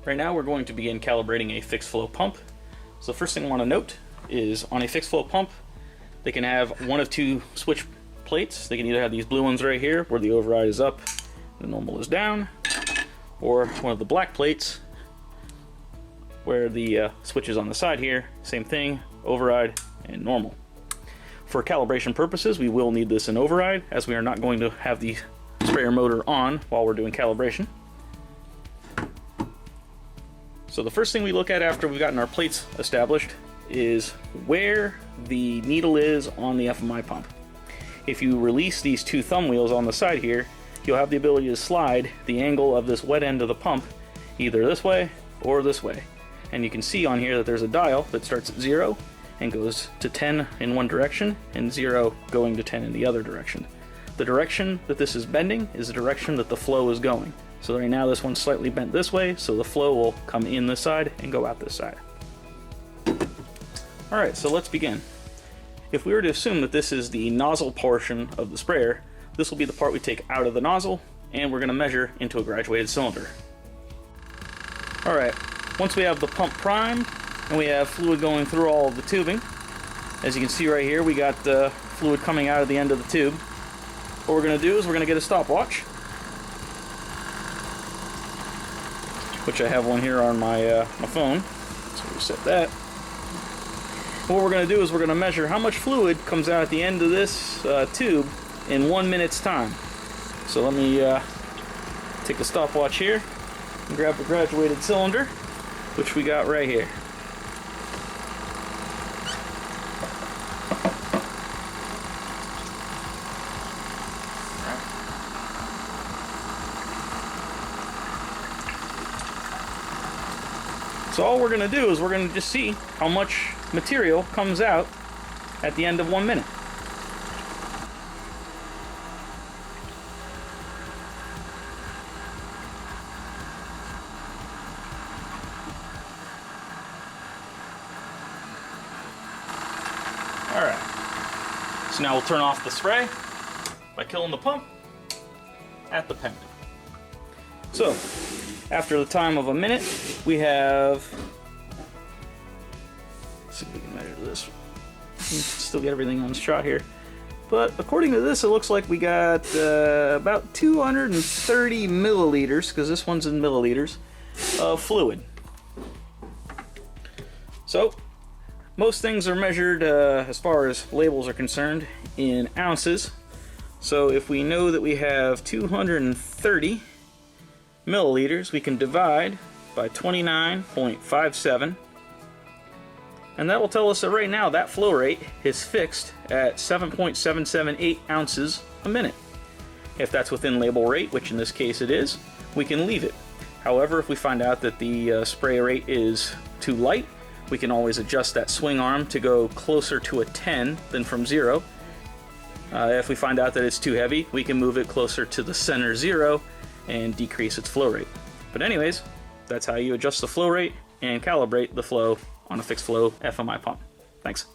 Right now we're going to begin calibrating a fixed flow pump. So the first thing I want to note is on a fixed flow pump, they can have one of two switch plates. They can either have these blue ones right here where the override is up, the normal is down, or one of the black plates where the switch is on the side here. Same thing, override and normal. For calibration purposes, we will need this in override, as we are not going to have the sprayer motor on while we're doing calibration. So the first thing we look at after we've gotten our plates established is where the needle is on the FMI pump. If you release these two thumb wheels on the side here, you'll have the ability to slide the angle of this wet end of the pump either this way or this way. And you can see on here that there's a dial that starts at 0 and goes to 10 in one direction and 0 going to 10 in the other direction. The direction that this is bending is the direction that the flow is going. So right now this one's slightly bent this way, so the flow will come in this side and go out this side. Alright, so let's begin. If we were to assume that this is the nozzle portion of the sprayer, this will be the part we take out of the nozzle, and we're going to measure into a graduated cylinder. Alright, once we have the pump primed, and we have fluid going through all of the tubing, as you can see right here, we got fluid coming out of the end of the tube. What we're going to do is we're going to get a stopwatch, which I have one here on my phone, so we set that. What we're going to do is we're going to measure how much fluid comes out at the end of this tube in 1 minute's time. So let me take the stopwatch here and grab the graduated cylinder, which we got right here. So all we're going to do is we're going to just see how much material comes out at the end of 1 minute. Alright, so now we'll turn off the spray by killing the pump at the pen. So, after the time of 1 minute, we have, let's see if we can measure this. Still get everything on shot here. But according to this, it looks like we got about 230 milliliters, because this one's in milliliters, of fluid. So, most things are measured, as far as labels are concerned, in ounces. So if we know that we have 230 milliliters, we can divide by 29.57, and that will tell us that right now that flow rate is fixed at 7.778 ounces a minute. If that's within label rate, which in this case it is, we can leave it. However, if we find out that the spray rate is too light, we can always adjust that swing arm to go closer to a 10 than from 0. If we find out that it's too heavy, we can move it closer to the center 0 and decrease its flow rate. But anyways, that's how you adjust the flow rate and calibrate the flow on a fixed flow FMI pump. Thanks.